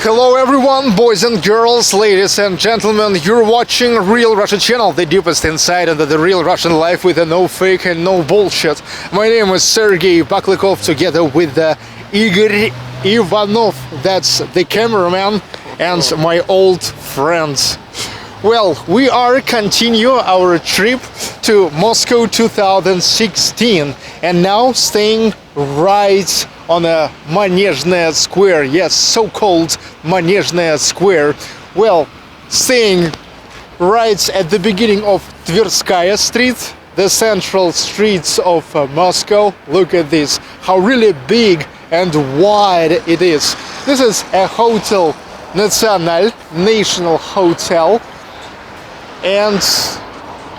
Hello everyone, boys and girls, ladies and gentlemen, you're watching Real Russia channel, the deepest insight into the real Russian life with no fake and no bullshit. My name is Sergey Baklikov, together with Igor Ivanov, that's the cameraman, and my old friends. Well, we are continue our trip to Moscow 2016 and now staying right on a Manezhnaya Square, yes, so-called Manezhnaya Square. Well, staying right at the beginning of Tverskaya Street, the central streets of Moscow. Look at this, how really big and wide it is. This is a hotel, National Hotel, and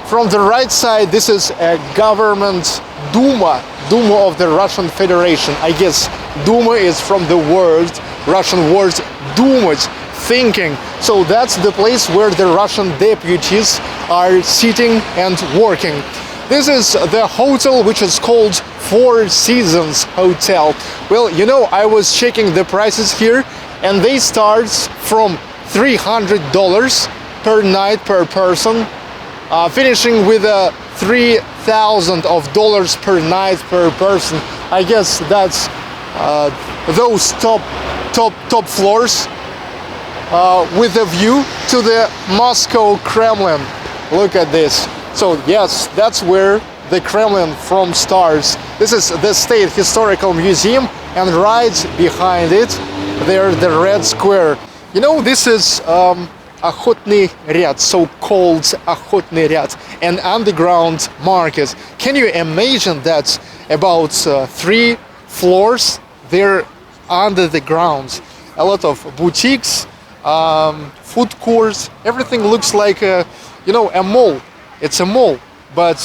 from the right side this is a government Duma of the Russian Federation. I guess Duma is from the word, Russian word думать, thinking. So that's the place where the Russian deputies are sitting and working. This is the hotel which is called Four Seasons Hotel. Well, you know, I was checking the prices here and they start from $300 per night per person, finishing with $3,000 per night per person. I guess that's those top floors with a view to the Moscow Kremlin. Look at this. So yes, that's where the Kremlin from starts. This is the State Historical Museum, and right behind it there's the Red Square. You know, this is Охотный ряд, so-called Охотный ряд, an underground market. Can you imagine that about 3 floors they're under the ground? A lot of boutiques, food courts, everything looks like a mall. It's a mall, but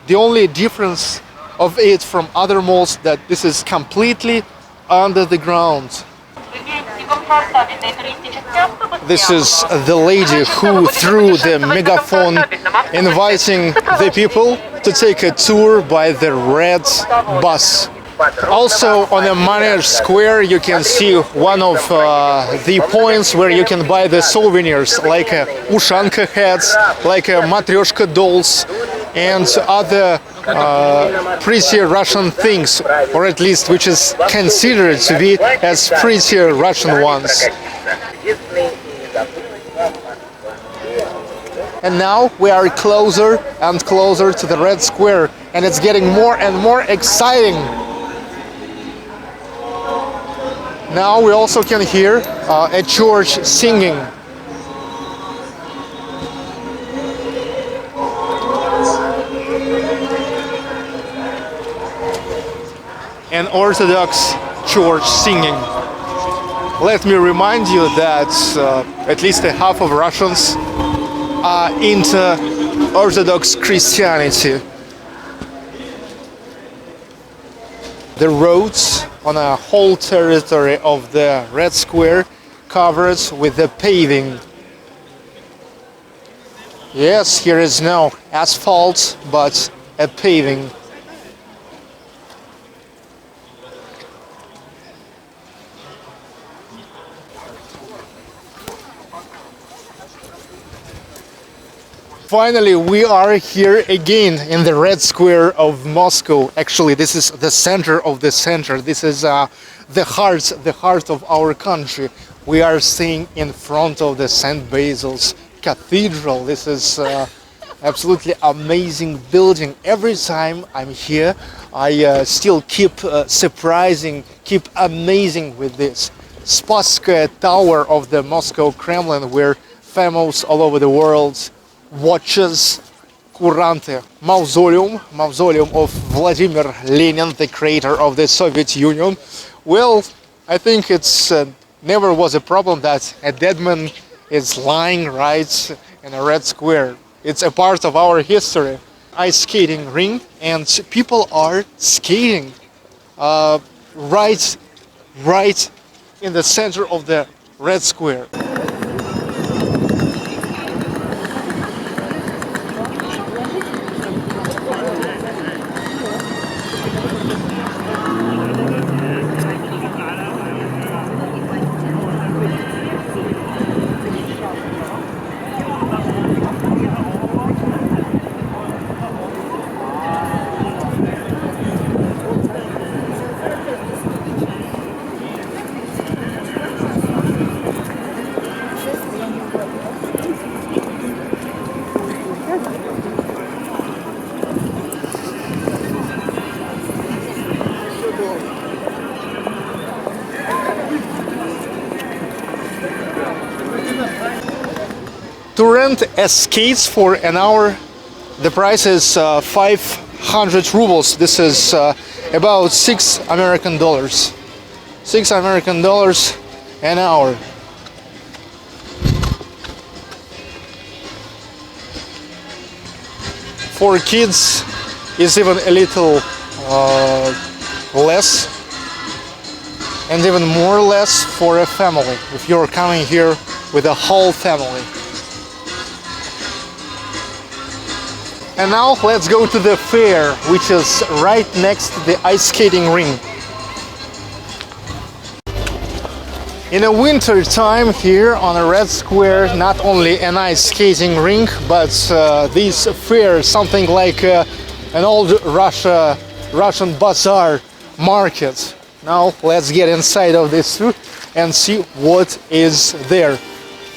the only difference of it from other malls that this is completely under the ground. This is the lady who threw the megaphone inviting the people to take a tour by the red bus. Also on the Manezhnaya Square you can see one of the points where you can buy the souvenirs like Ushanka hats, like Matryoshka dolls and other pretty Russian things, or at least which is considered to be as pretty Russian ones. And now we are closer and closer to the Red Square, and it's getting more and more exciting. Now we also can hear a church singing. An Orthodox church singing. Let me remind you that at least half of Russians are into Orthodox Christianity. The roads on a whole territory of the Red Square covered with the paving. Yes, here is no asphalt, but a paving. Finally, we are here again in the Red Square of Moscow. Actually, this is the center of the center. This is the heart of our country. We are staying in front of the St. Basil's Cathedral. This is absolutely amazing building. Every time I'm here, I still keep keep amazing with this. Spasskaya Tower of the Moscow Kremlin, we're famous all over the world. Watches Kuranty, mausoleum of Vladimir Lenin, the creator of the Soviet Union. Well, I think it's never was a problem that a dead man is lying right in a Red Square. It's a part of our history. Ice skating ring, and people are skating right in the center of the Red Square. To rent a skates for an hour, the price is 500 rubles. This is about $6 American. $6 American an hour. For kids, is even a little less, and even more less for a family, if you're coming here with a whole family. And now let's go to the fair, which is right next to the ice skating ring. In the winter time here on a Red Square, not only an ice skating rink, but this fair, something like an old Russian bazaar market. Now let's get inside of this and see what is there.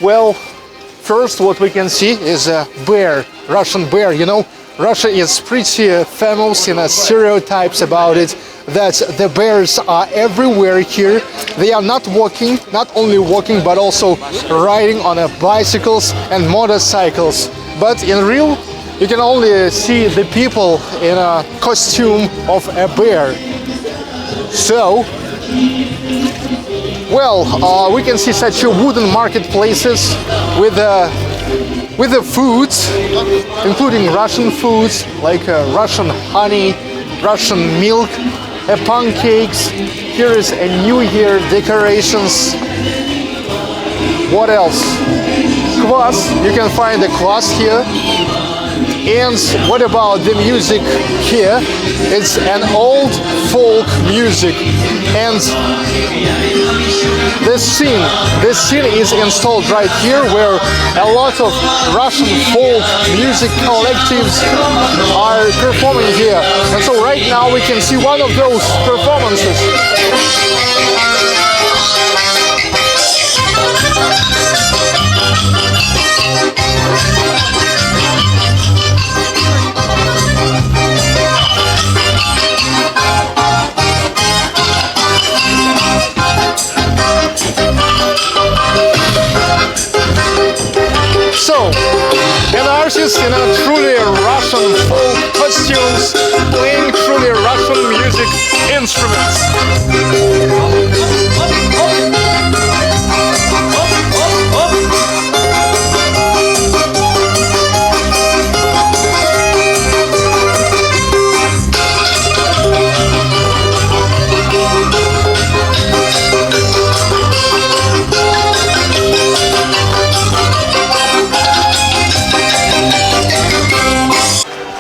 Well, first what we can see is a bear, Russian bear. You know, Russia is pretty famous in stereotypes about it, that the bears are everywhere here. They are not only walking, but also riding on bicycles and motorcycles. But in real, you can only see the people in a costume of a bear. So, well, we can see such wooden marketplaces with the foods, including Russian foods like Russian honey, Russian milk, pancakes. Here is a New Year decorations. What else? Kvass. You can find the kvass here. And what about the music here? It's an old folk music. And this scene is installed right here, where a lot of Russian folk music collectives are performing here. And so right now we can see one of those performances. So, an artist in a truly Russian folk costumes, playing truly Russian music instruments.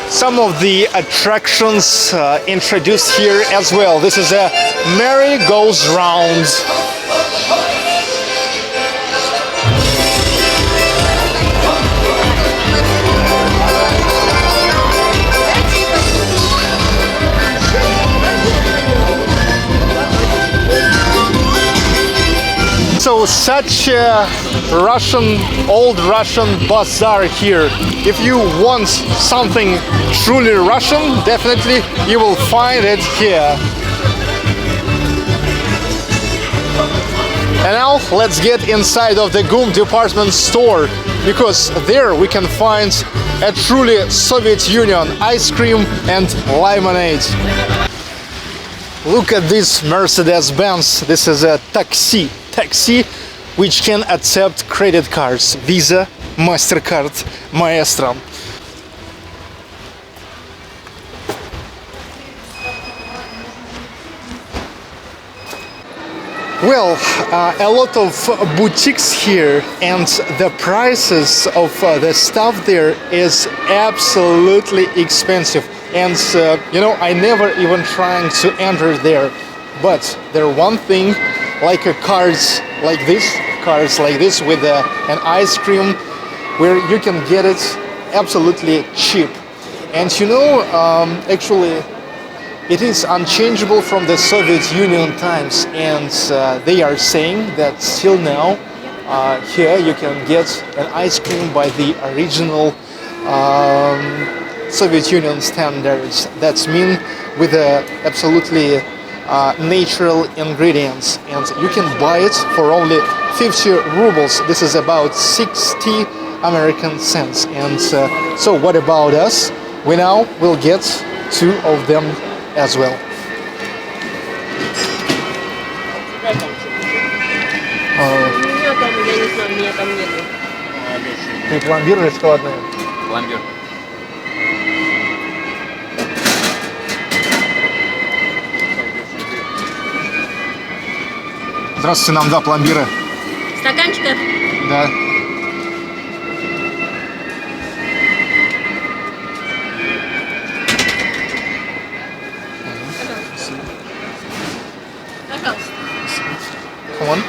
Some of the attractions introduced here as well. This is a Merry Goes Round. So such a old Russian bazaar here. If you want something truly Russian, definitely you will find it here. And now let's get inside of the GUM department store, because there we can find a truly Soviet Union ice cream and lemonade. Look at this Mercedes-Benz. This is a taxi which can accept credit cards, Visa, MasterCard, Maestro. Well, a lot of boutiques here, and the prices of the stuff there is absolutely expensive. And you know, I never even trying to enter there. But there one thing, like cards like this with an ice cream, where you can get it absolutely cheap. And you know, actually, it is unchangeable from the Soviet Union times, and they are saying that still now here you can get an ice cream by the original Soviet Union standards. That's mean with absolutely natural ingredients, and you can buy it for only 50 rubles. This is about $60 American cents. And so what about us? We now will get 2 of them as well. Ты пломбир или шоколадное? Пломбир. Здравствуйте, нам 2 пломбира. Стаканчика? Да. Пожалуйста. Come on.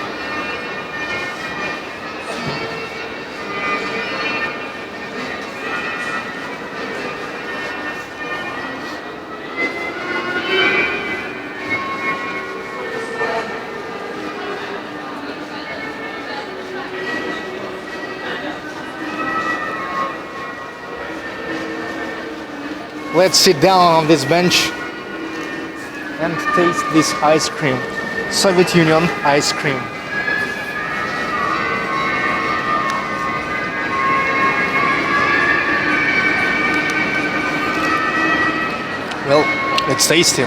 Let's sit down on this bench and taste this ice cream. Soviet Union ice cream. Well, it's tasty.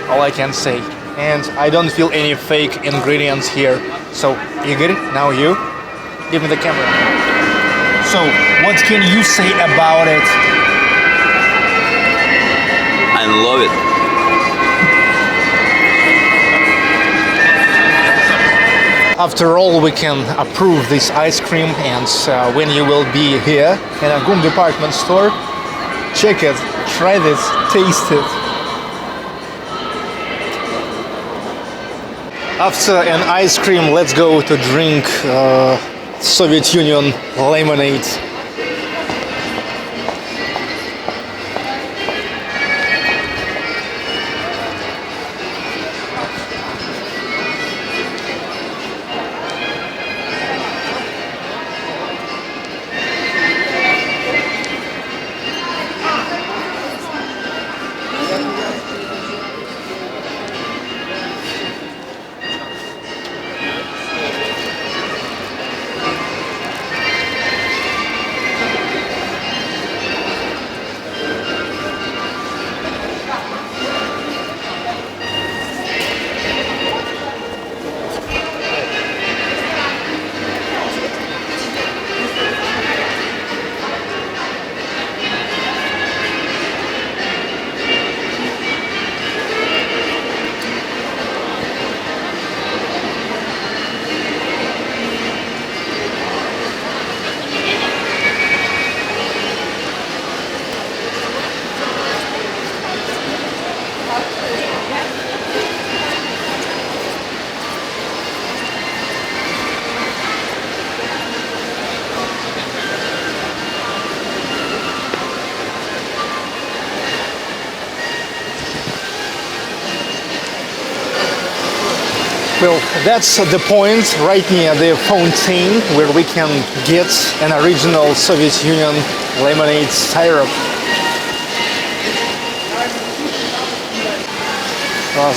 All I can say. And I don't feel any fake ingredients here. So, you get it? Now you? Give me the camera. So, what can you say about it? I love it. After all, we can approve this ice cream, and when you will be here in a GUM department store, check it, try this, taste it. After an ice cream, let's go to drink Soviet Union lemonade. Well, that's the point right near the fountain where we can get an original Soviet Union lemonade syrup.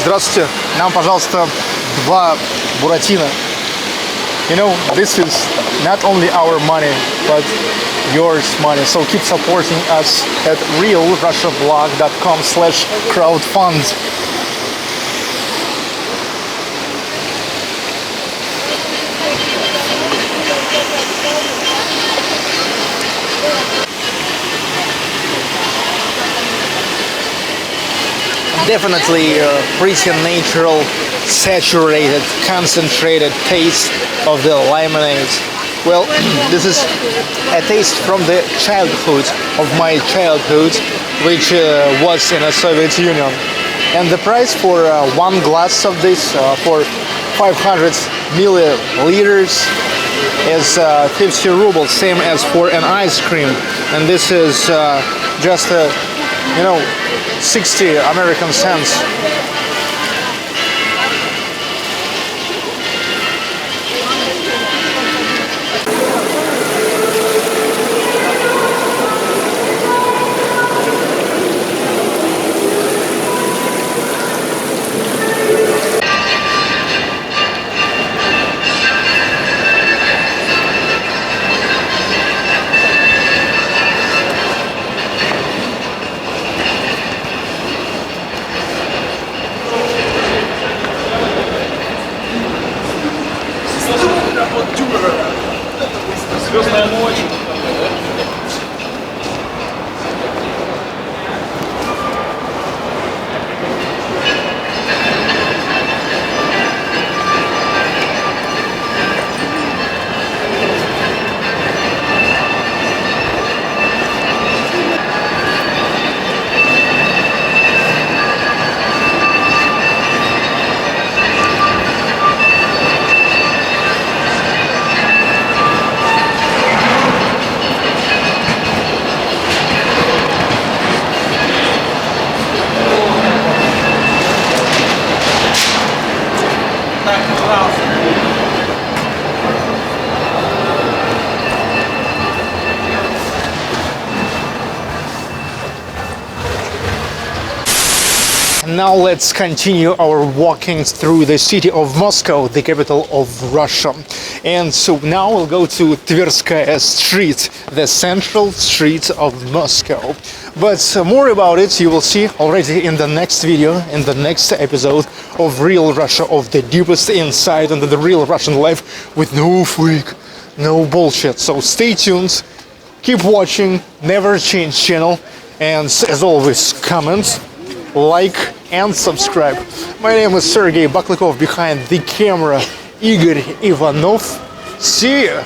Здравствуйте. Нам, пожалуйста, 2 буратино. You know, this is not only our money, but yours money. So keep supporting us at realrussiablog.com/crowdfund. Definitely a pretty natural, saturated, concentrated taste of the lemonade. Well, this is a taste from the childhood of my childhood, which was in the Soviet Union. And the price for 1 glass of this for 500 milliliters is 50 rubles, same as for an ice cream. And this is just 60 American cents. now let's continue our walking through the city of Moscow, the capital of Russia. And so now we'll go to Tverskaya Street, the central street of Moscow. But more about it you will see already in the next video, in the next episode of Real Russia, of the deepest insight into the real Russian life with no fake, no bullshit. So stay tuned, keep watching, never change channel, and as always, comment, like and subscribe. My name is Sergey Baklikov, behind the camera Igor Ivanov. See ya!